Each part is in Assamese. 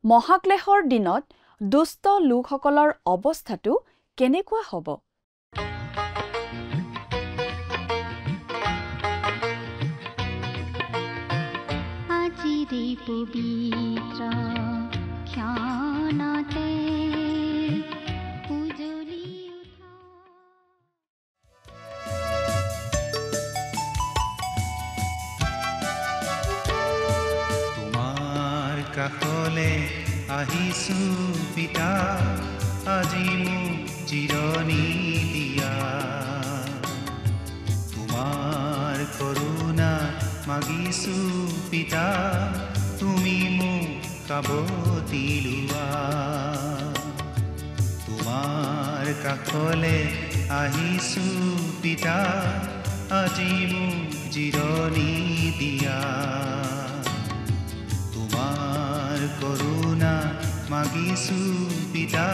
মহাক্লেশৰ দিনত দুষ্ট লোকসকলৰ অৱস্থাটো কেনেকুৱা হ'ব? আজিৰে পবিত্ৰ ক্ষণতে উজলি উঠা তোমাৰ কাষলে আহিছো পিতা, আজি মোক জিৰণি দিয়া। তোমাৰ কৰুণা মাগিছো পিতা, তুমি মোক কাবতি লোৱা। তোমাৰ কাষলে আহিছো পিতা, আজি মোক জিৰণি দিয়া। তোমাৰ কৰুণা মাগিছো পিতা,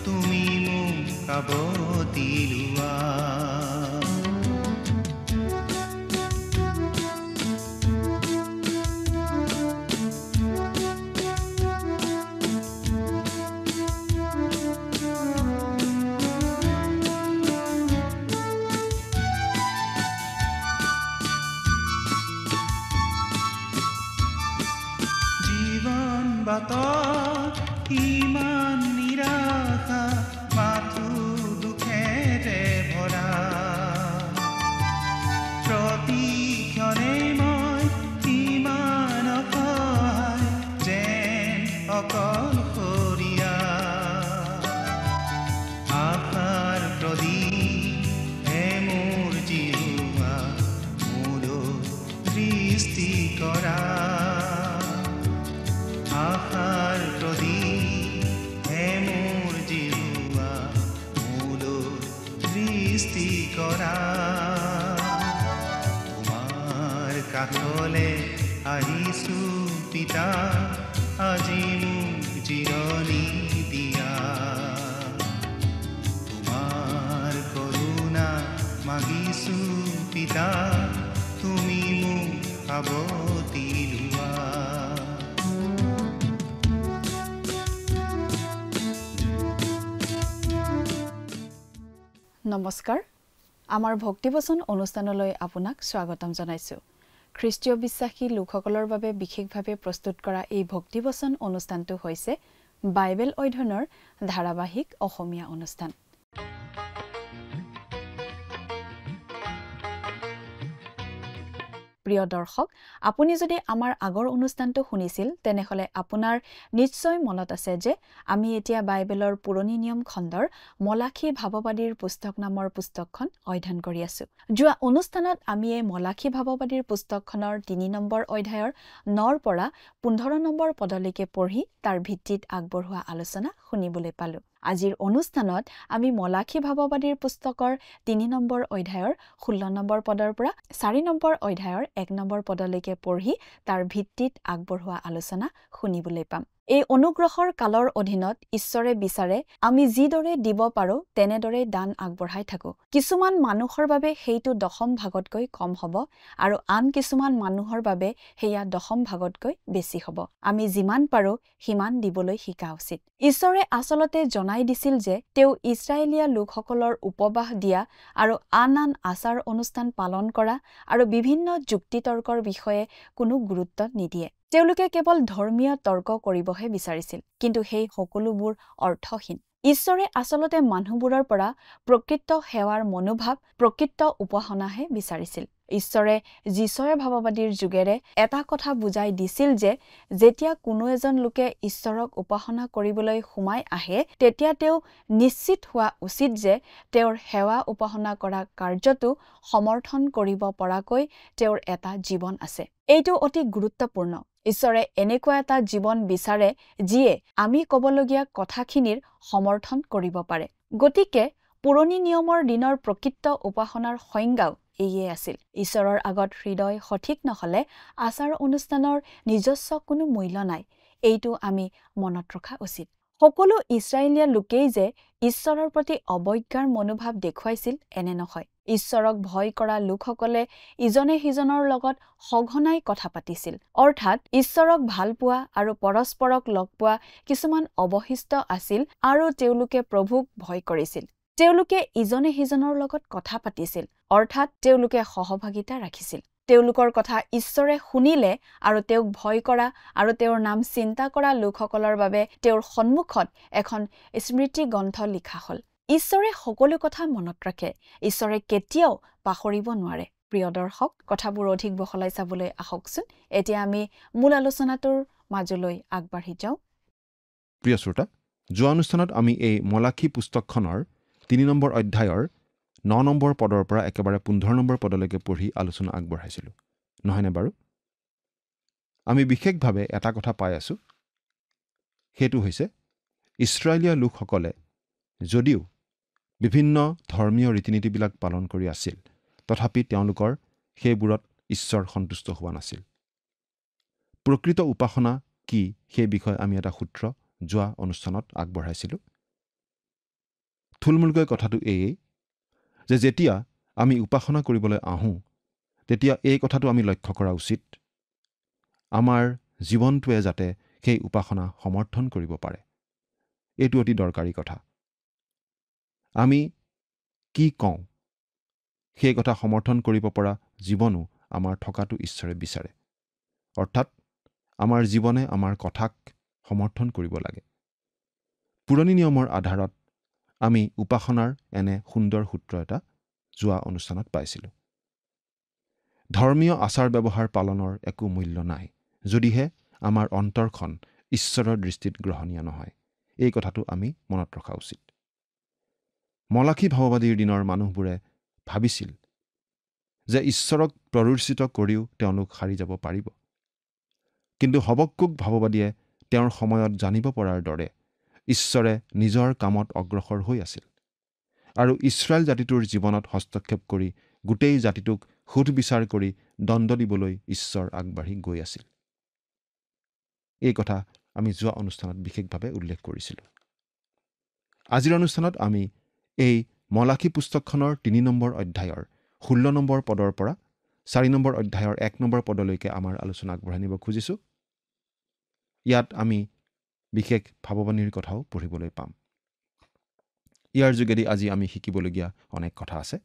তুমি মোক কাবতি লোৱা। বাটত ইমান নিৰাশা, মাথো দুখেৰে ভৰা। প্ৰতিক্ষণে মই ইমান অসহায়, যেন অকলশৰীয়া। আশাৰ প্ৰদীপ হে মোৰ জিহুৱা, মোলৈ দৃষ্টি কৰা। আশাৰ প্ৰদীপ হে মোৰ জিহুৱা, মোলৈ দৃষ্টি কৰা। তোমাৰ কাষলে আহিছো পিতা, আজি মোক জিৰণি দিয়া। তোমাৰ কৰুণা মাগিছো পিতা, তুমি মোক কাবতি লোৱা। নমস্কাৰ, আমাৰ ভক্তিবচন অনুষ্ঠানলৈ আপোনাক স্বাগতম জনাইছো। খ্ৰীষ্টীয় বিশ্বাসী লোকসকলৰ বাবে বিশেষভাৱে প্ৰস্তুত কৰা এই ভক্তিবচন অনুষ্ঠানটো হৈছে বাইবেল অধ্যয়নৰ ধাৰাবাহিক অসমীয়া অনুষ্ঠান। প্ৰিয় দৰ্শক, আপুনি যদি আমাৰ আগৰ অনুষ্ঠানটো শুনিছিল তেনেহলে আপোনাৰ নিশ্চয় মনত আছে যে আমি এতিয়া বাইবেলৰ পুৰণি নিয়ম খণ্ডৰ মলাখী ভাৱবাদীৰ পুস্তক নামৰ পুস্তকখন অধ্যয়ন কৰি আছো। যোৱা অনুষ্ঠানত আমি এই মলাখী ভাৱবাদীৰ পুস্তকখনৰ ৩ নম্বৰ অধ্যায়ৰ ৯ৰ পৰা ১৫ নম্বৰ পদলৈকে পঢ়ি তাৰ ভিত্তিত আগবঢ়োৱা আলোচনা শুনিবলৈ পালো। আজিৰ অনুষ্ঠানত আমি মলাখী ভাৱবাদীৰ পুস্তকৰ ৩ নম্বৰ অধ্যায়ৰ ১৬ নম্বৰ পদৰ পৰা ৪ নম্বৰ অধ্যায়ৰ ১ নম্বৰ পদলৈকে পঢ়ি তাৰ ভিত্তিত আগবঢ়োৱা আলোচনা শুনিবলৈ পাম। এই অনুগ্ৰহৰ কালৰ অধীনত ঈশ্বৰে বিচাৰে আমি যিদৰে দিব পাৰো তেনেদৰে দান আগবঢ়াই থাকো। কিছুমান মানুহৰ বাবে সেইটো ১০ম ভাগতকৈ কম হ'ব আৰু আন কিছুমান মানুহৰ বাবে সেয়া ১০ম ভাগতকৈ বেছি হ'ব। আমি যিমান পাৰো সিমান দিবলৈ শিকা উচিত। ঈশ্বৰে আচলতে জনাই দিছিল যে তেওঁ ইছৰাইলীয়া লোকসকলৰ উপবাস দিয়া আৰু আন আন আচাৰ অনুষ্ঠান পালন কৰা আৰু বিভিন্ন যুক্তিতৰ্কৰ বিষয়ে কোনো গুৰুত্ব নিদিয়ে। তেওঁলোকে কেৱল ধৰ্মীয় তৰ্ক কৰিবহে বিচাৰিছিল, কিন্তু সেই সকলোবোৰ অৰ্থহীন। ঈশ্বৰে আচলতে মানুহবোৰৰ পৰা প্ৰকৃত সেৱাৰ মনোভাৱ, প্ৰকৃত উপাসনাহে বিচাৰিছিল। ঈশ্বৰে যিচয় ভাৱবাদীৰ যোগেৰে এটা কথা বুজাই দিছিল যে যেতিয়া কোনো এজন লোকে ঈশ্বৰক উপাসনা কৰিবলৈ সোমাই আহে তেতিয়া তেওঁ নিশ্চিত হোৱা উচিত যে তেওঁৰ সেৱা উপাসনা কৰা কাৰ্যটো সমৰ্থন কৰিব পৰাকৈ তেওঁৰ এটা জীৱন আছে। এইটো অতি গুৰুত্বপূৰ্ণ। ঈশ্বৰে এনেকুৱা এটা জীৱন বিচাৰে যিয়ে আমি ক'বলগীয়া কথাখিনিৰ সমৰ্থন কৰিব পাৰে। গতিকে পুৰণি নিয়মৰ দিনৰ প্ৰকৃত উপাসনাৰ সংজ্ঞাও এয়ে আছিল। ঈশ্বৰৰ আগত হৃদয় সঠিক নহলে আচাৰ অনুষ্ঠানৰ নিজস্ব কোনো মূল্য নাই। এইটো আমি মনত ৰখা উচিত। সকলো ইছৰাইলীয়া লোকেই যে ঈশ্বৰৰ প্ৰতি অৱজ্ঞাৰ মনোভাৱ দেখুৱাইছিল এনে নহয়। ঈশ্বৰক ভয় কৰা লোকসকলে ইজনে সিজনৰ লগত সঘনাই কথা পাতিছিল। অৰ্থাৎ ঈশ্বৰক ভাল পোৱা আৰু পৰস্পৰক লগ পোৱা কিছুমান অৱশিষ্ট আছিল আৰু তেওঁলোকে প্ৰভুক ভয় কৰিছিল। তেওঁলোকে ইজনে সিজনৰ লগত কথা পাতিছিল, অৰ্থাৎ তেওঁলোকে সহভাগিতা ৰাখিছিল। তেওঁলোকৰ কথা ঈশ্বৰে শুনিলে আৰু তেওঁক ভয় কৰা আৰু তেওঁৰ নাম চিন্তা কৰা লোকসকলৰ বাবে তেওঁৰ সন্মুখত এখন স্মৃতি গ্ৰন্থ লিখা হ'ল। ঈশ্বৰে সকলো কথা মনত ৰাখে। ঈশ্বৰে কেতিয়াও পাহৰিব নোৱাৰে। প্ৰিয় দৰ্শক, কথাবোৰ অধিক বহলাই চাবলৈ আহকচোন। এতিয়া আমি মূল আলোচনাটোৰ মাজলৈ আগবাঢ়ি যাওঁ। প্ৰিয় শ্ৰোতা, যোৱা অনুষ্ঠানত আমি এই মলাখী পুস্তকখনৰ 3 নম্বৰ অধ্যায়ৰ 9 নম্বৰ পদৰ পৰা একেবাৰে 15 নম্বৰ পদলৈকে পঢ়ি আলোচনা আগবঢ়াইছিলোঁ, নহয়নে বাৰু? আমি বিশেষভাৱে এটা কথা পাই আছোঁ, সেইটো হৈছে ইছৰাইলীয়া লোকসকলে যদিও বিভিন্ন ধৰ্মীয় ৰীতি নীতিবিলাক পালন কৰি আছিল, তথাপি তেওঁলোকৰ সেইবোৰত ঈশ্বৰ সন্তুষ্ট হোৱা নাছিল। প্ৰকৃত উপাসনা কি সেই বিষয়ে আমি এটা সূত্ৰ যোৱা অনুষ্ঠানত আগবঢ়াইছিলোঁ। থুলমূলকৈ কথাটো এয়েই যে যেতিয়া আমি উপাসনা কৰিবলৈ আহোঁ, তেতিয়া এই কথাটো আমি লক্ষ্য কৰা উচিত, আমাৰ জীৱনটোৱে যাতে সেই উপাসনা সমৰ্থন কৰিব পাৰে। এইটো অতি দৰকাৰী কথা। আমি কি কওঁ সেই কথা সমৰ্থন কৰিব পৰা জীৱনো আমাৰ থকাটো ঈশ্বৰে বিচাৰে। অৰ্থাৎ আমাৰ জীৱনে আমাৰ কথাক সমৰ্থন কৰিব লাগে। পুৰণি নিয়মৰ আধাৰত আমি উপাসনাৰ এনে সুন্দৰ সূত্ৰ এটা যোৱা অনুষ্ঠানত পাইছিলোঁ। ধৰ্মীয় আচাৰ ব্যৱহাৰ পালনৰ একো মূল্য নাই যদিহে আমাৰ অন্তৰখন ঈশ্বৰৰ দৃষ্টিত গ্ৰহণীয় নহয়। এই কথাটো আমি মনত ৰখা উচিত। মলাখী ভাৱবাদীৰ দিনৰ মানুহবোৰে ভাবিছিল যে ঈশ্বৰক প্ৰৰোচিত কৰিও তেওঁলোক সাৰি যাব পাৰিব। কিন্তু হবক্কুক ভাৱবাদীয়ে তেওঁৰ সময়ত জানিব পৰাৰ দৰে ঈশ্বৰে নিজৰ কামত অগ্ৰসৰ হৈ আছিল আৰু ইছৰাইল জাতিটোৰ জীৱনত হস্তক্ষেপ কৰি গোটেই জাতিটোক সুধবিচাৰ কৰি দণ্ড দিবলৈ ঈশ্বৰ আগবাঢ়ি গৈ আছিল। এই কথা আমি যোৱা অনুষ্ঠানত বিশেষভাৱে উল্লেখ কৰিছিলোঁ। আজিৰ অনুষ্ঠানত আমি এই মলাখী পুস্তকখনৰ 3 নম্বৰ অধ্যায়ৰ 16 নম্বৰ পদৰ পৰা 4 নম্বৰ অধ্যায়ৰ 1 নম্বৰ পদলৈকে আমাৰ আলোচনা আগবঢ়াই নিব খুজিছোঁ। ইয়াত আমি বিশেষ ভাৱবাণীৰ কথাও পঢ়িবলৈ পাম। ইয়াৰ যোগেদি আজি আমি শিকিবলগীয়া অনেক কথা আছে।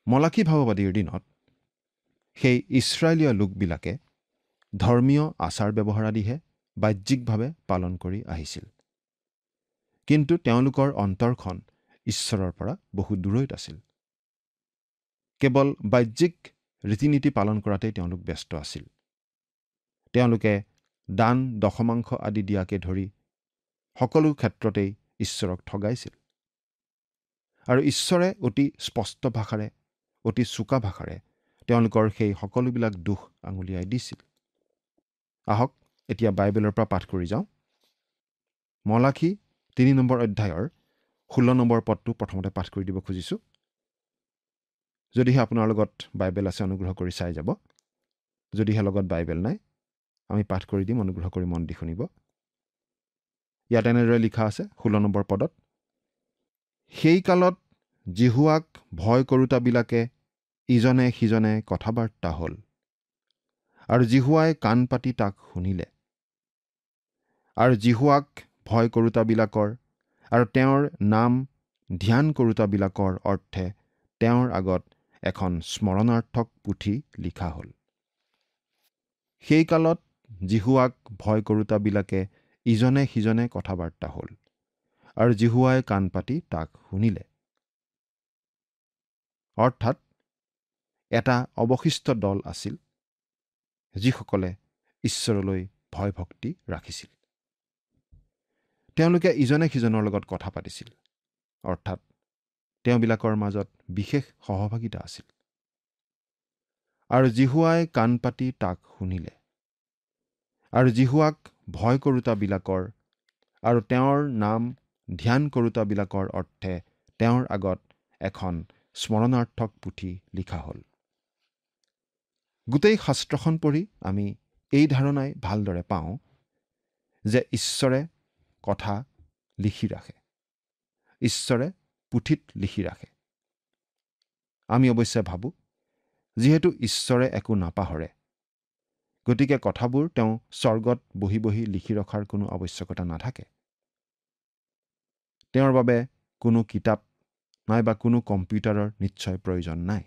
মলাখী ভাৱবাদীৰ দিনত সেই ইছৰাইলীয়া লোকবিলাকে ধৰ্মীয় আচাৰ ব্যৱহাৰ আদিহে বাহ্যিকভাৱে পালন কৰি আহিছিল, কিন্তু তেওঁলোকৰ অন্তৰখন ঈশ্বৰৰ পৰা বহু দূৰৈত আছিল। কেৱল বাহ্যিক ৰীতি নীতি পালন কৰাতেই তেওঁলোক ব্যস্ত আছিল। তেওঁলোকে দান দশমাংশ আদি দিয়াকে ধৰি সকলো ক্ষেত্ৰতেই ঈশ্বৰক ঠগাইছিল আৰু ঈশ্বৰে অতি স্পষ্ট ভাষাৰে, অতি চোকা ভাষাৰে তেওঁলোকৰ সেই সকলোবিলাক দোষ আঙুলিয়াই দিছিল। আহক এতিয়া বাইবেলৰ পৰা পাঠ কৰি যাওঁ। মলাখী 3 নম্বৰ অধ্যায়ৰ 16 নম্বৰ পদটো প্ৰথমতে পাঠ কৰি দিব খুজিছোঁ। যদিহে আপোনাৰ লগত বাইবেল আছে অনুগ্ৰহ কৰি চাই যাব। যদিহে লগত বাইবেল নাই, আমি পাঠ কৰি দিম, অনুগ্ৰহ কৰি মন দি শুনিব। ইয়াত এনেদৰে লিখা আছে 16 নম্বৰ পদত, সেই কালত জিহুৱাক ভয় কৰোঁতাবিলাকে ইজনে সিজনে কথা বাৰ্তা হ'ল আৰু জিহুৱাই কাণ পাতি তাক শুনিলে। আৰু জিহুৱাক ভয় কৰোঁতাবিলাকৰ আৰু তেওঁৰ নাম ধ্যান কৰোঁতাবিলাকৰ অৰ্থে তেওঁৰ আগত এখন স্মৰণাৰ্থক পুথি লিখা হ'ল। সেই কালত জিহুৱাক ভয় কৰোঁতাবিলাকে ইজনে সিজনে কথা বাৰ্তা হ'ল আৰু জিহুৱাই কাণ পাতি তাক শুনিলে। অৰ্থাৎ এটা অৱশিষ্ট দল আছিল যিসকলে ঈশ্বৰলৈ ভয় ভক্তি ৰাখিছিল। তেওঁলোকে ইজনে সিজনৰ লগত কথা পাতিছিল, অৰ্থাৎ তেওঁবিলাকৰ মাজত বিশেষ সহভাগিতা আছিল। আৰু জিহুৱাই কাণ পাতি তাক শুনিলে। আৰু জিহুৱাক ভয় কৰোঁতাবিলাকৰ আৰু তেওঁৰ নাম ধ্যান কৰোঁতাবিলাকৰ অৰ্থে তেওঁৰ আগত এখন স্মৰণাৰ্থক পুথি লিখা হ'ল। গোটেই শাস্ত্ৰখন পঢ়ি আমি এই ধাৰণাই ভালদৰে পাওঁ যে ঈশ্বৰে কথা লিখি ৰাখে। ঈশ্বৰে পুথিত লিখি ৰাখে। আমি অৱশ্যে ভাবোঁ, যিহেতু ঈশ্বৰে একো নাপাহৰে, গতিকে কথাবোৰ তেওঁ স্বৰ্গত বহি বহি লিখি ৰখাৰ কোনো আৱশ্যকতা নাথাকে। তেওঁৰ বাবে কোনো কিতাপ নাইবা কোনো কম্পিউটাৰৰ নিশ্চয় প্ৰয়োজন নাই।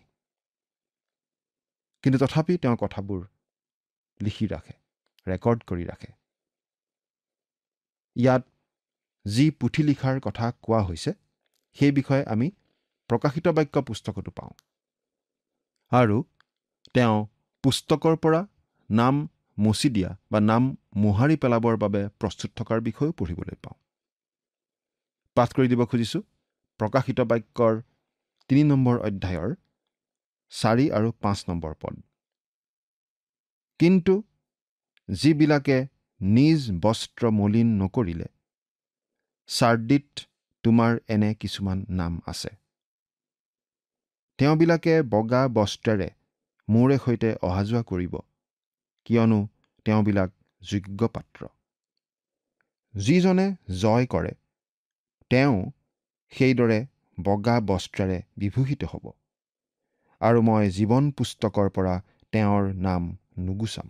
কিন্তু তথাপি তেওঁ কথাবোৰ লিখি ৰাখে, ৰেকৰ্ড কৰি ৰাখে। ইয়াত যি পুথি লিখাৰ কথা কোৱা হৈছে, সেই বিষয়ে আমি প্ৰকাশিত বাক্য পুস্তকতো পাওঁ। আৰু তেওঁ পুস্তকৰ পৰা নাম মচি দিয়া বা নাম মোহাৰি পেলাবৰ বাবে প্ৰস্তুত থকাৰ বিষয়েও পঢ়িবলৈ পাওঁ। পাঠ কৰি দিব খুজিছোঁ প্ৰকাশিত বাক্যৰ 3 নম্বৰ অধ্যায়ৰ 4 আৰু 5 নম্বৰ পদ। কিন্তু যিবিলাকে নিজ বস্ত্ৰ মলিন নকৰিলে, চাৰ্ডিত তোমাৰ এনে কিছুমান নাম আছে। তেওঁবিলাকে বগা বস্ত্ৰেৰে মোৰে সৈতে অহা যোৱা কৰিব, কিয়নো তেওঁবিলাক যোগ্য পাত্ৰ। যিজনে জয় কৰে, তেওঁ সেইদৰে বগা বস্ত্ৰেৰে বিভূষিত হ'ব, আৰু মই জীৱন পুস্তকৰ পৰা তেওঁৰ নাম নুগুচাম।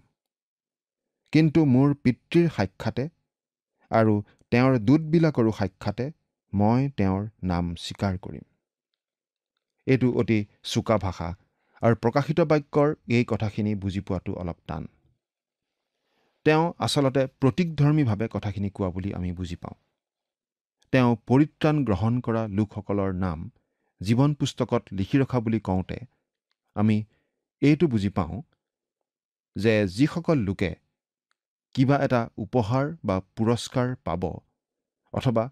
কিন্তু মোৰ পিতৃৰ সাক্ষাতে আৰু তেওঁৰ দূতবিলাকৰো সাক্ষাতে মই তেওঁৰ নাম স্বীকাৰ কৰিম। এইটো অতি চোকা ভাষা আৰু প্ৰকাশিত বাক্যৰ এই কথাখিনি বুজি পোৱাটো অলপ টান। তেওঁ আচলতে প্ৰতীকধৰ্মীভাৱে কথাখিনি কোৱা বুলি আমি বুজি পাওঁ। তেওঁ পৰিত্ৰাণ গ্ৰহণ কৰা লোকসকলৰ নাম জীৱন পুস্তকত লিখি ৰখা বুলি কওঁতে আমি এইটো বুজি পাওঁ যে যিসকল লোকে কিবা এটা উপহাৰ বা পুৰস্কাৰ পাব অথবা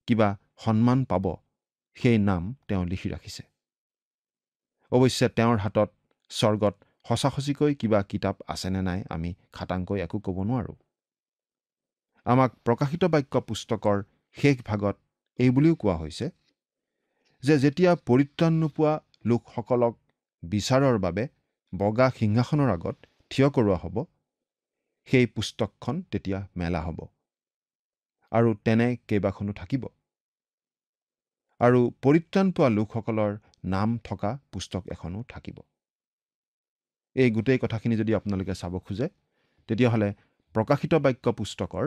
কিবা সন্মান পাব, সেই নাম তেওঁ লিখি ৰাখিছে। অৱশ্যে তেওঁৰ হাতত স্বৰ্গত সঁচাসঁচিকৈ কিবা কিতাপ আছেনে নাই আমি খাটাংকৈ একো ক'ব নোৱাৰোঁ। আমাক প্ৰকাশিত বাক্য পুস্তকৰ শেষ ভাগত এই বুলিও কোৱা হৈছে যে যেতিয়া পৰিত্ৰাণ নোপোৱা লোকসকলক বিচাৰৰ বাবে বগা সিংহাসনৰ আগত থিয় কৰোৱা হ'ব, সেই পুস্তকখন তেতিয়া মেলা হ'ব, আৰু তেনে কেইবাখনো থাকিব। আৰু পৰিত্ৰাণ পোৱা লোকসকলৰ নাম থকা পুস্তক এখনো থাকিব। এই গোটেই কথাখিনি যদি আপোনালোকে চাব খোজে, তেতিয়াহ'লে প্ৰকাশিত বাক্য পুস্তকৰ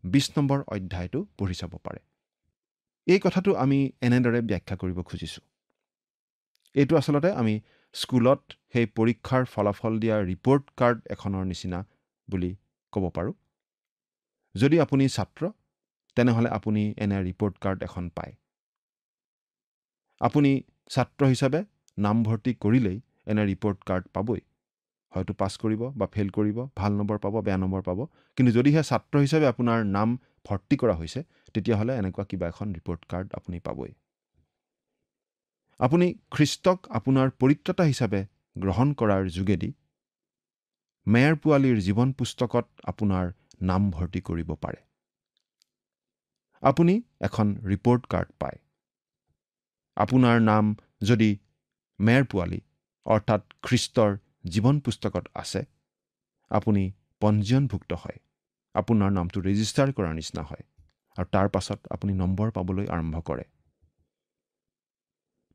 20 নম্বৰ অধ্যায়টো পঢ়ি চাব পাৰে। এই কথাটো আমি এনেদৰে ব্যাখ্যা কৰিব খুজিছোঁ। এইটো আচলতে আমি স্কুলত সেই পৰীক্ষাৰ ফলাফল দিয়া ৰিপৰ্ট কাৰ্ড এখনৰ নিচিনা বুলি ক'ব পাৰোঁ। যদি আপুনি ছাত্ৰ, তেনেহ'লে আপুনি এনে ৰিপৰ্ট কাৰ্ড এখন পায়। আপুনি ছাত্ৰ হিচাপে নামভৰ্তি কৰিলেই এনে ৰিপৰ্ট কাৰ্ড পাবই। হয়তো পাছ কৰিব বা ফেইল কৰিব, ভাল নম্বৰ পাব, বেয়া নম্বৰ পাব। কিন্তু যদিহে ছাত্ৰ হিচাপে আপোনাৰ নাম ভৰ্তি কৰা হৈছে, তেতিয়াহ'লে এনেকুৱা কিবা এখন ৰিপৰ্ট কাৰ্ড আপুনি পাবই। আপুনি খ্ৰীষ্টক আপোনাৰ পৰিত্ৰাতা হিচাপে গ্ৰহণ কৰাৰ যোগেদি মেৰ পোৱালীৰ জীৱন পুস্তকত আপোনাৰ নাম ভৰ্তি কৰিব পাৰে। আপুনি এখন ৰিপৰ্ট কাৰ্ড পায়। আপোনাৰ নাম যদি মেৰ পোৱালী অৰ্থাৎ খ্ৰীষ্টৰ জীৱন পুস্তকত আছে, আপুনি পঞ্জীয়নভুক্ত হয়, আপোনাৰ নামটো ৰেজিষ্টাৰ কৰাৰ নিচিনা হয়, আৰু তাৰ পাছত আপুনি নম্বৰ পাবলৈ আৰম্ভ কৰে।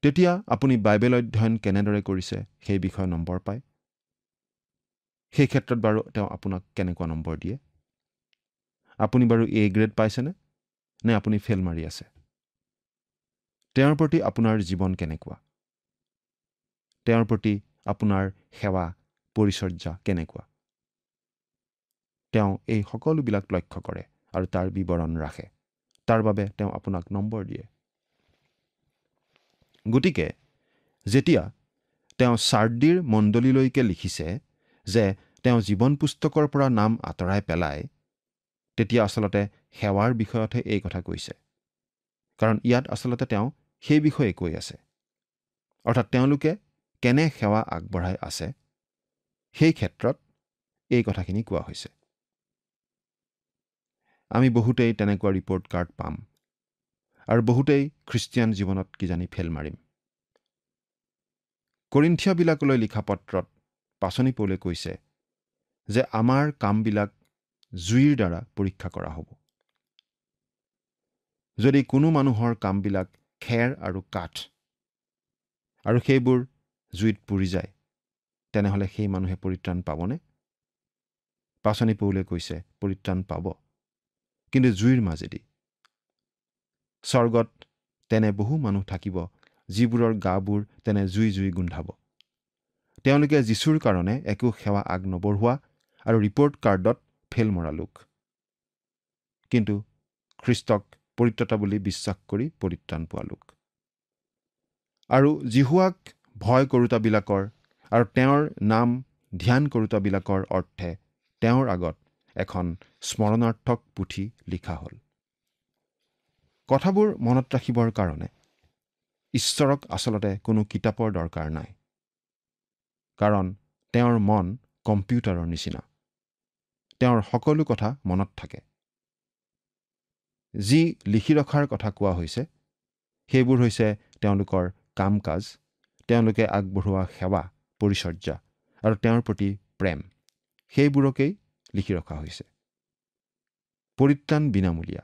তেতিয়া আপুনি বাইবেল অধ্যয়ন কেনেদৰে কৰিছে সেই বিষয়ে নম্বৰ পায়। সেই ক্ষেত্ৰত বাৰু তেওঁ আপোনাক কেনেকুৱা নম্বৰ দিয়ে? আপুনি বাৰু A গ্ৰেড পাইছেনে, নে আপুনি ফেইল মাৰি আছে? তেওঁৰ প্ৰতি আপোনাৰ জীৱন কেনেকুৱা? তেওঁৰ প্ৰতি আপোনাৰ সেৱা পৰিচৰ্যা কেনেকুৱা? তেওঁ এই সকলোবিলাক লক্ষ্য কৰে আৰু তাৰ বিৱৰণ ৰাখে। তাৰ বাবে তেওঁ আপোনাক নম্বৰ দিয়ে। গতিকে যেতিয়া তেওঁ চাৰ্ডিৰ মণ্ডলীলৈকে লিখিছে যে তেওঁ জীৱন পুস্তকৰ পৰা নাম আঁতৰাই পেলায়, তেতিয়া আচলতে সেৱাৰ বিষয়তহে এই কথা কৈছে। কাৰণ ইয়াত আচলতে তেওঁ সেই বিষয়ে কৈ আছে। অৰ্থাৎ তেওঁলোকে কেনে সেৱা আগবঢ়াই আছে, সেই ক্ষেত্ৰত এই কথাখিনি কোৱা হৈছে। আমি বহুতেই তেনেকুৱা ৰিপৰ্ট কাৰ্ড পাম, আৰু বহুতেই খ্ৰীষ্টিয়ান জীৱনত কিজানি ফেইল মাৰিম। কৰিন্থিয়াবিলাকলৈ লিখা পত্ৰত পাচনি পৌলে কৈছে যে আমাৰ কামবিলাক জুইৰ দ্বাৰা পৰীক্ষা কৰা হ'ব। যদি কোনো মানুহৰ কামবিলাক খেৰ আৰু কাঠ আৰু সেইবোৰ জুইত পুৰি যায়, তেনেহ'লে সেই মানুহে পৰিত্ৰাণ পাবনে? পাচনি পৌলে কৈছে পৰিত্ৰাণ পাব, কিন্তু জুইৰ মাজেদি। স্বৰ্গত তেনে বহু মানুহ থাকিব যিবোৰৰ গাবোৰ তেনে জুই গোন্ধাব। তেওঁলোকে যীশুৰ কাৰণে একো সেৱা আগ নবঢ়োৱা আৰু ৰিপৰ্ট কাৰ্ডত ফেল মৰা লোক, কিন্তু খ্ৰীষ্টক পৰিত্ৰাতা বুলি বিশ্বাস কৰি পৰিত্ৰাণ পোৱা লোক। আৰু জিহুৱাক ভয় কৰোঁতাবিলাকৰ আৰু তেওঁৰ নাম ধ্যান কৰোঁতাবিলাকৰ অৰ্থে তেওঁৰ আগত এখন স্মৰণাৰ্থক পুথি লিখা হ'ল। কথাবোৰ মনত ৰাখিবৰ কাৰণে ঈশ্বৰক আচলতে কোনো কিতাপৰ দৰকাৰ নাই, কাৰণ তেওঁৰ মন কম্পিউটাৰৰ নিচিনা। তেওঁৰ সকলো কথা মনত থাকে। যি লিখি ৰখাৰ কথা কোৱা হৈছে সেইবোৰ হৈছে তেওঁলোকৰ কাম কাজ, তেওঁলোকে আগবঢ়োৱা সেৱা পৰিচৰ্যা আৰু তেওঁৰ প্ৰতি প্ৰেম, সেইবোৰকেই লিখি ৰখা হৈছে। পৰিত্ৰাণ বিনামূলীয়া।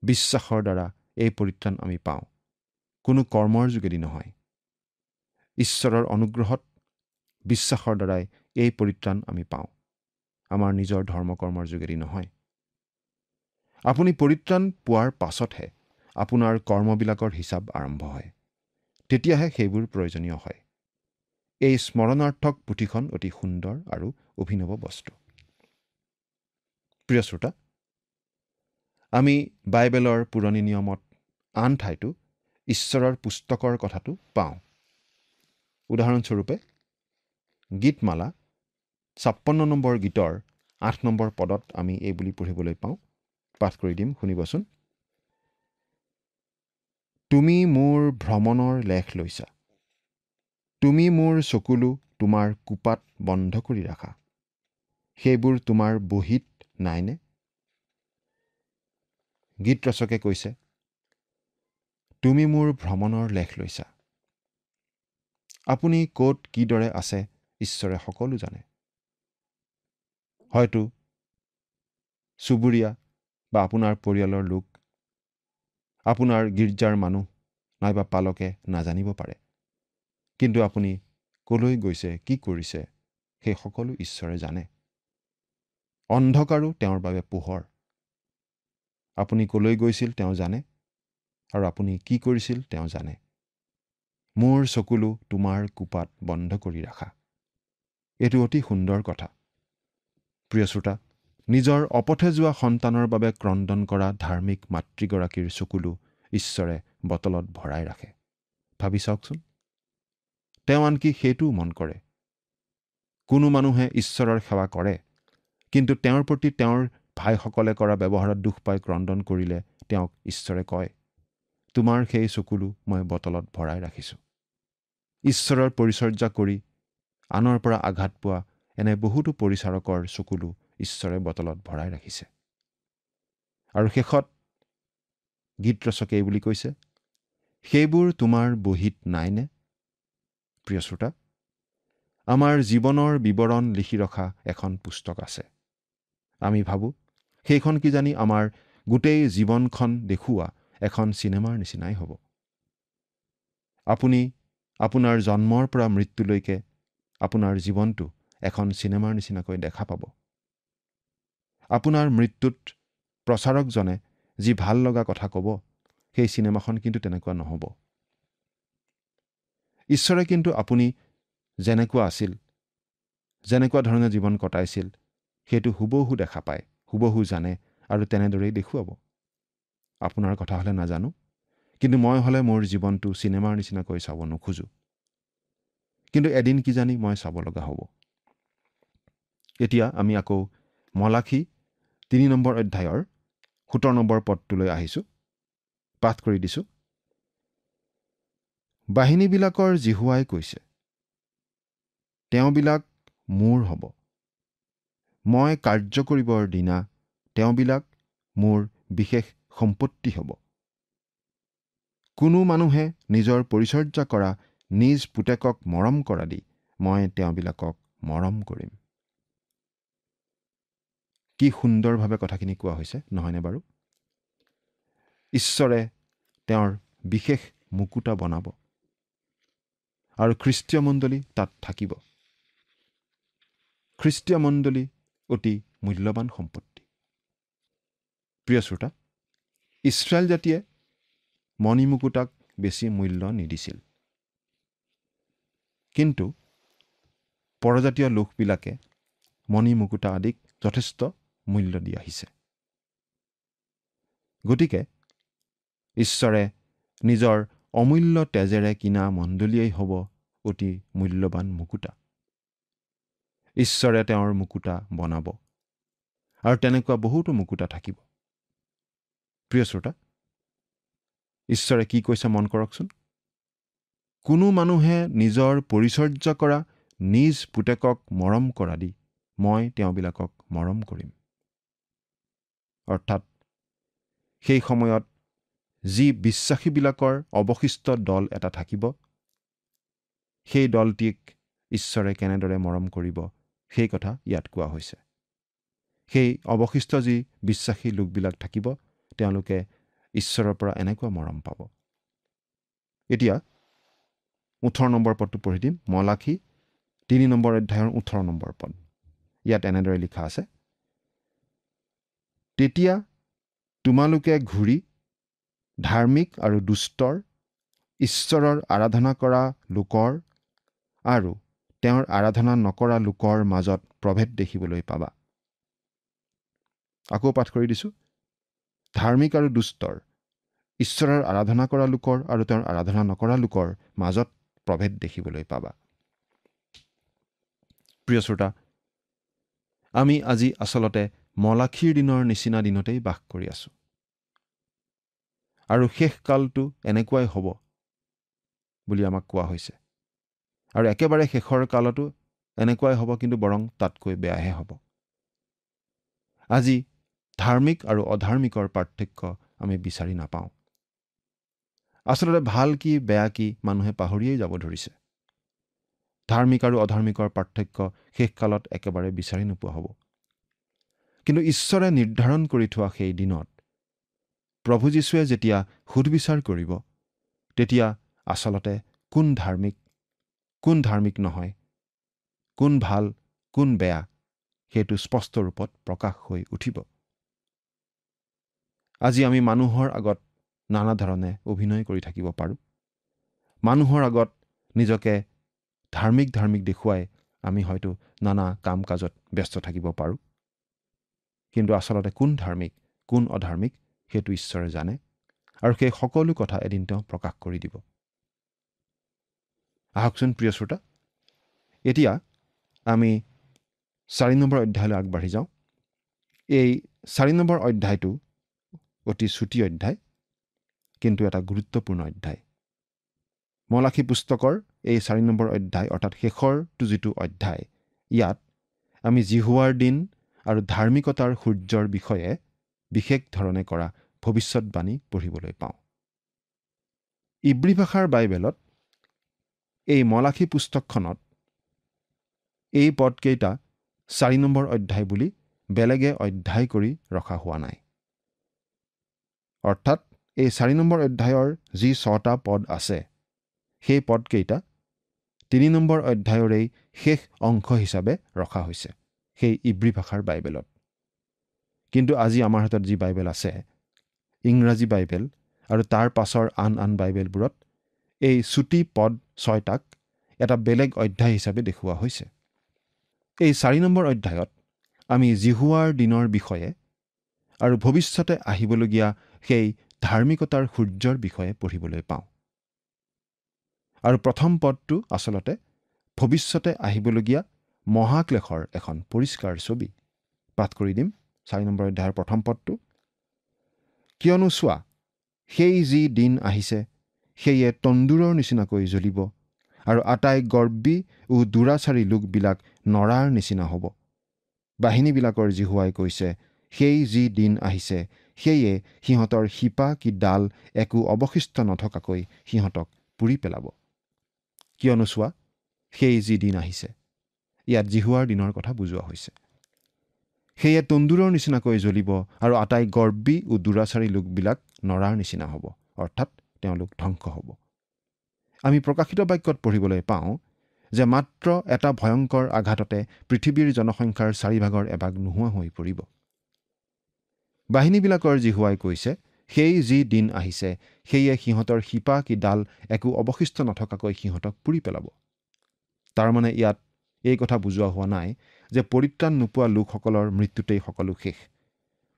বিশ্বাসৰ দ্বাৰা এই পৰিত্ৰাণ আমি পাওঁ, কোনো কৰ্মৰ যোগেদি নহয়। ঈশ্বৰৰ অনুগ্ৰহত বিশ্বাসৰ দ্বাৰাই এই পৰিত্ৰাণ আমি পাওঁ, আমাৰ নিজৰ ধৰ্মকৰ্মৰ যোগেদি নহয়। আপুনি পৰিত্ৰাণ পোৱাৰ পাছতহে আপোনাৰ কৰ্মবিলাকৰ হিচাপ আৰম্ভ হয়, তেতিয়াহে সেইবোৰ প্ৰয়োজনীয় হয়। এই স্মৰণাৰ্থক পুথিখন অতি সুন্দৰ আৰু অভিনৱ বস্তু। প্ৰিয় শ্ৰোতা, আমি বাইবেলৰ পুৰণি নিয়মত আন ঠাইতো ঈশ্বৰৰ পুস্তকৰ কথাটো পাওঁ। উদাহৰণস্বৰূপে গীতমালা ৫৬ নম্বৰ গীতৰ ৮ নম্বৰ পদত আমি এই বুলি পঢ়িবলৈ পাওঁ। পাঠ কৰি দিম, শুনিবচোন। তুমি মোৰ ভ্ৰমণৰ লেখ লৈছা, তুমি মোৰ চকুলো তোমাৰ কোপাত বন্ধ কৰি ৰাখা, সেইবোৰ তোমাৰ বহীত নাইনে? গীত ৰচকে কৈছে, তুমি মোৰ ভ্ৰমণৰ লেখ লৈছা। আপুনি ক'ত কিদৰে আছে ঈশ্বৰে সকলো জানে। হয়তো চুবুৰীয়া বা আপোনাৰ পৰিয়ালৰ লোক, আপোনাৰ গীৰ্জাৰ মানুহ নাইবা পালকে নাজানিব পাৰে, কিন্তু আপুনি কলৈ গৈছে, কি কৰিছে, সেই সকলো ঈশ্বৰে জানে। অন্ধকাৰো তেওঁৰ বাবে পোহৰ। আপুনি কলৈ গৈছিল তেওঁ জানে, আৰু আপুনি কি কৰিছিল তেওঁ জানে। মোৰ চকুলো তোমাৰ কোপাত বন্ধ কৰি ৰাখা। এইটো অতি সুন্দৰ কথা। প্ৰিয় শ্ৰোতা, নিজৰ অপথে যোৱা সন্তানৰ বাবে ক্ৰন্দন কৰা ধাৰ্মিক মাতৃগৰাকীৰ চকুলো ঈশ্বৰে বটলত ভৰাই ৰাখে। ভাবি চাওকচোন। তেওঁ আনকি সেইটোও মন কৰে। কোনো মানুহে ঈশ্বৰৰ সেৱা কৰে, কিন্তু তেওঁৰ প্ৰতি তেওঁৰ ভাইসকলে কৰা ব্যৱহাৰত দুখ পাই ক্ৰন্দন কৰিলে তেওঁক ঈশ্বৰে কয়, তোমাৰ সেই চকুলো মই বটলত ভৰাই ৰাখিছোঁ। ঈশ্বৰৰ পৰিচৰ্যা কৰি আনৰ পৰা আঘাত পোৱা এনে বহুতো পৰিচাৰকৰ চকুলো ঈশ্বৰে বটলত ভৰাই ৰাখিছে। আৰু শেষত গীত ৰচকে এই বুলি কৈছে, সেইবোৰ তোমাৰ বহীত নাইনে? প্ৰিয় শ্ৰোতা, আমাৰ জীৱনৰ বিৱৰণ লিখি ৰখা এখন পুস্তক আছে। আমি ভাবোঁ সেইখন কিজানি আমাৰ গোটেই জীৱনখন দেখুওৱা এখন চিনেমাৰ নিচিনাই হ'ব। আপুনি আপোনাৰ জন্মৰ পৰা মৃত্যুলৈকে আপোনাৰ জীৱনটো এখন চিনেমাৰ নিচিনাকৈ দেখা পাব। আপোনাৰ মৃত্যুত প্ৰচাৰকজনে যি ভাল লগা কথা ক'ব, সেই চিনেমাখন কিন্তু তেনেকুৱা নহ'ব। ঈশ্বৰে কিন্তু আপুনি যেনেকুৱা আছিল, যেনেকুৱা ধৰণে জীৱন কটাইছিল, সেইটো হুবহু দেখা পায়, হুবহু জানে আৰু তেনেদৰেই দেখুৱাব। আপোনাৰ কথা হ'লে নাজানো, কিন্তু মই হ'লে মোৰ জীৱনটো চিনেমাৰ নিচিনাকৈ চাব নোখোজোঁ। কিন্তু এদিন কিজানি মই চাব লগা হ'ব। এতিয়া আমি আকৌ মলাখী ৩ নম্বৰ অধ্যায়ৰ ১৭ নম্বৰ পদটোলৈ আহিছোঁ। পাঠ কৰি দিছোঁ। বাহিনীবিলাকৰ জিহুৱাই কৈছে, তেওঁবিলাক মোৰ হ'ব। মই কাৰ্য কৰিবৰ দিনা তেওঁবিলাক মোৰ বিশেষ সম্পত্তি হ'ব। কোনো মানুহে নিজৰ পৰিচৰ্যা কৰা নিজ পুতেকক মৰম কৰা দি মই তেওঁবিলাকক মৰম কৰিম। কি সুন্দৰভাৱে কথাখিনি কোৱা হৈছে, নহয়নে বাৰু? ঈশ্বৰে তেওঁৰ বিশেষ মুকুতা বনাব আৰু খ্ৰীষ্টীয় মণ্ডলী তাত থাকিব। খ্ৰীষ্টীয় মণ্ডলী অতি মূল্যৱান সম্পত্তি। প্ৰিয় শ্ৰোতা, ইছৰাইল জাতিয়ে মণিমুকুতাক বেছি মূল্য নিদিছিল, কিন্তু পৰজাতীয় লোকবিলাকে মণিমুকুতা আদিক যথেষ্ট মূল্য দি আহিছে। গতিকে ঈশ্বৰে নিজৰ অমূল্য তেজেৰে কিনা মণ্ডলীয়েই হ'ব অতি মূল্যৱান মুকুতা। ঈশ্বৰে তেওঁৰ মুকুতা বনাব আৰু তেনেকুৱা বহুতো মুকুতা থাকিব। প্ৰিয় শ্ৰোতা, ঈশ্বৰে কি কৈছে মন কৰকচোন। কোনো মানুহে নিজৰ পৰিচৰ্যা কৰা নিজ পুতেকক মৰম কৰা দি মই তেওঁবিলাকক মৰম কৰিম। অৰ্থাৎ সেই সময়ত যি বিশ্বাসীবিলাকৰ অৱশিষ্ট দল এটা থাকিব, সেই দলটিক ঈশ্বৰে কেনেদৰে মৰম কৰিব সেই কথা ইয়াত কোৱা হৈছে। সেই অৱশিষ্ট যি বিশ্বাসী লোকবিলাক থাকিব, তেওঁলোকে ঈশ্বৰৰ পৰা এনেকুৱা মৰম পাব। এতিয়া 18 নম্বৰ পদটো পঢ়ি দিম। মলাখী 3 নম্বৰ অধ্যায়ৰ 18 নম্বৰ পদ। ইয়াত এনেদৰে লিখা আছে, তেতিয়া তোমালোকে ঘূৰি ধাৰ্মিক আৰু দুষ্টৰ, ঈশ্বৰৰ আৰাধনা কৰা লোকৰ আৰু তেওঁৰ আৰাধনা নকৰা লোকৰ মাজত প্ৰভেদ দেখিবলৈ পাবা। আকৌ পাঠ কৰি দিছোঁ। ধাৰ্মিক আৰু দুষ্টৰ, ঈশ্বৰৰ আৰাধনা কৰা লোকৰ আৰু তেওঁৰ আৰাধনা নকৰা লোকৰ মাজত প্ৰভেদ দেখিবলৈ পাবা। প্ৰিয় শ্ৰোতা, আমি আজি আচলতে মলাখীৰ দিনৰ নিচিনা দিনতেই বাস কৰি আছোঁ। আৰু শেষ কালটো এনেকুৱাই হ'ব বুলি আমাক কোৱা হৈছে। আৰু একেবাৰে শেষৰ কালতো এনেকুৱাই হ'ব, কিন্তু বৰং তাতকৈ বেয়াহে হ'ব। আজি ধাৰ্মিক আৰু অধাৰ্মিকৰ পাৰ্থক্য আমি বিচাৰি নাপাওঁ। আচলতে ভাল কি বেয়া কি মানুহে পাহৰিয়েই যাব ধৰিছে। ধাৰ্মিক আৰু অধাৰ্মিকৰ পাৰ্থক্য শেষকালত একেবাৰে বিচাৰি নোপোৱা হ'ব। কিন্তু ঈশ্বৰে নিৰ্ধাৰণ কৰি থোৱা সেই দিনত প্ৰভু যীশুৱে যেতিয়া সুধবিচাৰ কৰিব, তেতিয়া আচলতে কোন ধাৰ্মিক নহয়, কোন ভাল কোন বেয়া, সেইটো স্পষ্ট ৰূপত প্ৰকাশ হৈ উঠিব। আজি আমি মানুহৰ আগত নানা ধৰণে অভিনয় কৰি থাকিব পাৰোঁ। মানুহৰ আগত নিজকে ধাৰ্মিক দেখুৱাই আমি হয়তো নানা কাম কাজত ব্যস্ত থাকিব পাৰোঁ। কিন্তু আচলতে কোন ধাৰ্মিক কোন অধাৰ্মিক সেইটো ঈশ্বৰে জানে, আৰু সেই সকলো কথা এদিন তেওঁ প্ৰকাশ কৰি দিব। আহকচোন প্ৰিয় শ্ৰোতা, এতিয়া আমি 4 নম্বৰ অধ্যায়লৈ আগবাঢ়ি যাওঁ। এই 4 নম্বৰ অধ্যায়টো অতি চুটি অধ্যায়, কিন্তু এটা গুৰুত্বপূৰ্ণ অধ্যায়। মলাখী পুস্তকৰ এই 4 নম্বৰ অধ্যায়, অৰ্থাৎ শেষৰটো যিটো অধ্যায়, ইয়াত আমি জিহুৱাৰ দিন আৰু ধাৰ্মিকতাৰ সূৰ্যৰ বিষয়ে বিশেষ ধৰণে কৰা ভৱিষ্যৎবাণী পঢ়িবলৈ পাওঁ। ইব্ৰী ভাষাৰ বাইবেলত এই মলাখী পুস্তকখনত এই পদকেইটা 4 নম্বৰ অধ্যায় বুলি বেলেগে অধ্যায় কৰি ৰখা হোৱা নাই। অৰ্থাৎ এই 4 নম্বৰ অধ্যায়ৰ যি 6টা পদ আছে, সেই পদকেইটা 3 নম্বৰ অধ্যায়ৰেই শেষ অংশ হিচাপে ৰখা হৈছে সেই ইব্ৰী ভাষাৰ বাইবেলত। কিন্তু আজি আমাৰ হাতত যি বাইবেল আছে, ইংৰাজী বাইবেল আৰু তাৰ পাছৰ আন বাইবেলবোৰত এই চুটি পদ 6টাক এটা বেলেগ অধ্যায় হিচাপে দেখুওৱা হৈছে। এই 4 নম্বৰ অধ্যায়ত আমি জিহুৱাৰ দিনৰ বিষয়ে আৰু ভৱিষ্যতে আহিবলগীয়া সেই ধাৰ্মিকতাৰ সূৰ্যৰ বিষয়ে পঢ়িবলৈ পাওঁ। আৰু প্ৰথম পদটো আচলতে ভৱিষ্যতে আহিবলগীয়া মহাক্লেশৰ এখন পৰিষ্কাৰ ছবি। পাঠ কৰি দিম 4 নম্বৰ অধ্যায়ৰ প্ৰথম পদটো। কিয়নো চোৱা, সেই যি দিন আহিছে, সেয়ে তন্দুৰৰ নিচিনাকৈ জ্বলিব, আৰু আটাই গৰ্বী ও দুৰাচাৰী লোকবিলাক নৰাৰ নিচিনা হ'ব। বাহিনীবিলাকৰ জিহুৱাই কৈছে, সেই যি দিন আহিছে, সেয়ে সিহঁতৰ শিপা কি ডাল একো অৱশিষ্ট নথকাকৈ সিহঁতক পুৰি পেলাব। কিয়নো চোৱা, সেই যি দিন আহিছে, ইয়াত জিহুৱাৰ দিনৰ কথা বুজোৱা হৈছে। সেয়ে তন্দুৰৰ নিচিনাকৈ জ্বলিব আৰু আটাই গৰ্বী ও দুৰাচাৰী লোকবিলাক নৰাৰ নিচিনা হ'ব, অৰ্থাৎ তেওঁলোক ধ্বংস হ'ব। আমি প্ৰকাশিত বাক্যত পঢ়িবলৈ পাওঁ যে মাত্ৰ এটা ভয়ংকৰ আঘাততে পৃথিৱীৰ জনসংখ্যাৰ 4/1 এভাগ নোহোৱা হৈ পৰিব। বাহিনীবিলাকৰ জিহুৱাই কৈছে, সেই যি দিন আহিছে সেয়ে সিহঁতৰ শিপা কি ডাল একো অৱশিষ্ট নথকাকৈ সিহঁতক পুৰি পেলাব। তাৰমানে ইয়াত এই কথা বুজোৱা হোৱা নাই যে পৰিত্ৰাণ নোপোৱা লোকসকলৰ মৃত্যুতেই সকলো শেষ।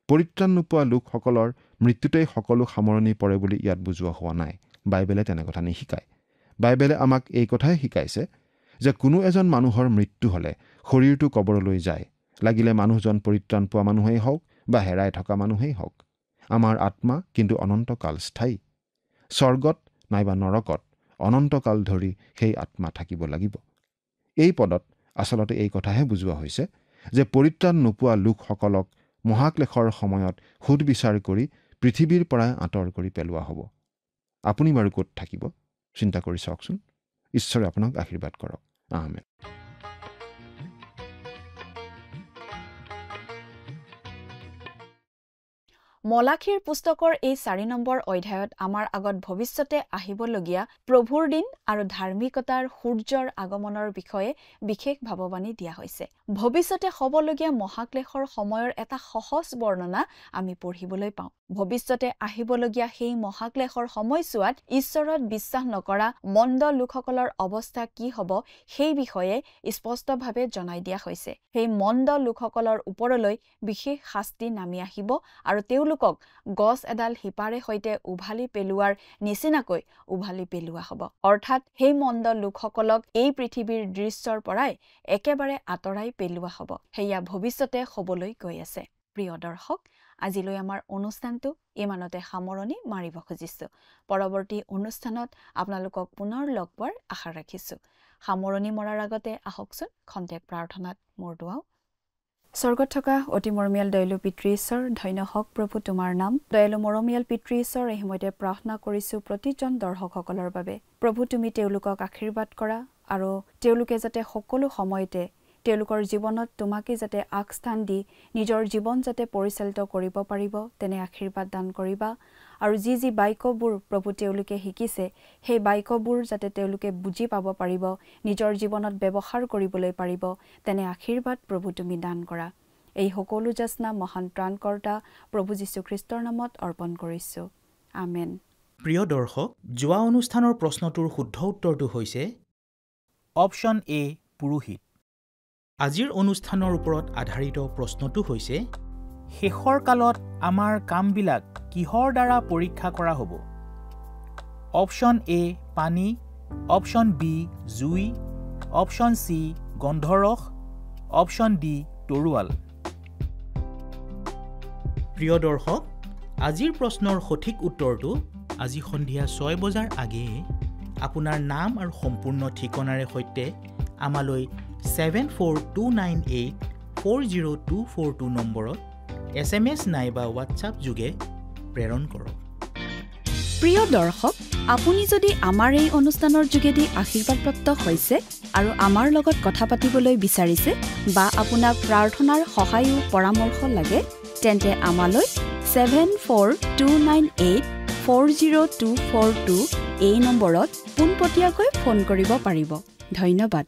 পৰিত্ৰাণ নোপোৱা লোকসকলৰ মৃত্যুতেই সকলো সামৰণি পৰে বুলি ইয়াত বুজোৱা হোৱা নাই। বাইবেলে তেনে কথা নিশিকায়। বাইবেলে আমাক এই কথাই শিকাইছে যে কোনো এজন মানুহৰ মৃত্যু হ'লে শৰীৰটো কবৰলৈ যায়, লাগিলে মানুহজন পৰিত্ৰাণ পোৱা মানুহেই হওক বা হেৰাই থকা মানুহেই হওক। আমাৰ আত্মা কিন্তু অনন্তকাল স্থায়ী। স্বৰ্গত নাইবা নৰকত অনন্তকাল ধৰি সেই আত্মা থাকিব লাগিব। এই পদত আচলতে এই কথাহে বুজোৱা হৈছে যে পৰিত্ৰাণ নোপোৱা লোকসকলক মহাক্লেশৰ সময়ত সুদবিচাৰ কৰি পৃথিৱীৰ পৰা আঁতৰ কৰি পেলোৱা হ'ব। আপুনি বাৰু ক'ত থাকিব চিন্তা কৰি চাওকচোন। ঈশ্বৰে আপোনাক আশীৰ্বাদ কৰক। আমেন। মলাখীৰ পুস্তকৰ এই 4 নম্বৰ অধ্যায়ত আমাৰ আগত ভৱিষ্যতে আহিবলগীয়া প্ৰভুৰ দিন আৰু ধাৰ্মিকতাৰ সূৰ্যৰ আগমনৰ বিষয়ে বিশেষ ভাৱবাণী দিয়া হৈছে। ভৱিষ্যতে হ'বলগীয়া মহাক্লেশৰ সময়ৰ এটা সহজ বৰ্ণনা আমি পঢ়িবলৈ পাওঁ। ভৱিষ্যতে আহিবলগীয়া সেই মহাক্লেশৰ সময়ছোৱাত ঈশ্বৰত বিশ্বাস নকৰা মন্দ লোকসকলৰ অৱস্থা কি হ'ব সেই বিষয়ে স্পষ্টভাৱে জনাই দিয়া হৈছে। সেই মন্দ লোকসকলৰ ওপৰলৈ বিশেষ শাস্তি নামি আহিব আৰু তেওঁলোকক গছ এডাল শিপাৰে সৈতে উভালি পেলোৱাৰ নিচিনাকৈ উভালি পেলোৱা হ'ব। অৰ্থাৎ সেই মন্দ লোকসকলক এই পৃথিৱীৰ দৃশ্যৰ পৰাই একেবাৰে আঁতৰাই পেলোৱা হ'ব। সেয়া ভৱিষ্যতে হ'বলৈ গৈ আছে। প্ৰিয় দৰ্শক, আজিলৈ আমাৰ অনুষ্ঠানটো ইমানতে সামৰণি মাৰিব খুজিছোঁ। পৰৱৰ্তী অনুষ্ঠানত আপোনালোকক পুনৰ লগ পোৱাৰ আশা ৰাখিছোঁ। সামৰণি মৰাৰ আগতে আহকচোন খন্তেক প্ৰাৰ্থনাত মূৰ দুৱাওঁ। স্বৰ্গত থকা অতি মৰমীয়াল দয়ালু পিতৃ ঈশ্বৰ, ধন্য হওক প্ৰভু তোমাৰ নাম। দয়ালু মৰমীয়াল পিতৃ ঈশ্বৰ, এই সময়তে প্ৰাৰ্থনা কৰিছোঁ প্ৰতিজন দৰ্শকসকলৰ বাবে। প্ৰভু তুমি তেওঁলোকক আশীৰ্বাদ কৰা আৰু তেওঁলোকে যাতে সকলো সময়তে তেওঁলোকৰ জীৱনত তোমাকে যাতে আগস্থান দি নিজৰ জীৱন যাতে পৰিচালিত কৰিব পাৰিব তেনে আশীৰ্বাদ দান কৰিবা। আৰু যি যি বাক্যবোৰ প্ৰভু তেওঁলোকে শিকিছে সেই বাক্যবোৰ যাতে তেওঁলোকে বুজি পাব পাৰিব, নিজৰ জীৱনত ব্যৱহাৰ কৰিবলৈ পাৰিব তেনে আশীৰ্বাদ প্ৰভু তুমি দান কৰা। এই সকলো যাচনা মহান ত্ৰাণকৰ্তা প্ৰভু যীশুখ্ৰীষ্টৰ নামত অৰ্পণ কৰিছোঁ। আমেন। প্ৰিয় দৰ্শক, যোৱা অনুষ্ঠানৰ প্ৰশ্নটোৰ শুদ্ধ উত্তৰটো হৈছে অপশ্যন এ, পুৰোহিত। আজিৰ অনুষ্ঠানৰ ওপৰত আধাৰিত প্ৰশ্নটো হৈছে শেষৰ কালত আমাৰ কামবিলাক কিহৰ দ্বাৰা পৰীক্ষা কৰা হ'ব? অপশ্যন এ, পানী, অপশ্যন বি, জুই, অপশ্যন চি, গন্ধৰস, অপশ্যন ডি, তৰোৱাল। প্ৰিয় দৰ্শক, আজিৰ প্ৰশ্নৰ সঠিক উত্তৰটো আজি সন্ধিয়া 6 বজাৰ আগেয়ে আপোনাৰ নাম আৰু সম্পূৰ্ণ ঠিকনাৰে সৈতে আমালৈ 7429840242 নম্বৰত SMS নাইবা হোৱাটছআপ যোগে প্ৰেৰণ কৰক। প্ৰিয় দৰ্শক, আপুনি যদি আমাৰ এই অনুষ্ঠানৰ যোগেদি আশীৰ্বাদপ্ৰাপ্ত হৈছে আৰু আমাৰ লগত কথা পাতিবলৈ বিচাৰিছে বা আপোনাক প্ৰাৰ্থনাৰ সহায় ও পৰামৰ্শ লাগে তেন্তে আমালৈ 7429840242 এই নম্বৰত পোনপটীয়াকৈ ফোন কৰিব পাৰিব। ধন্যবাদ।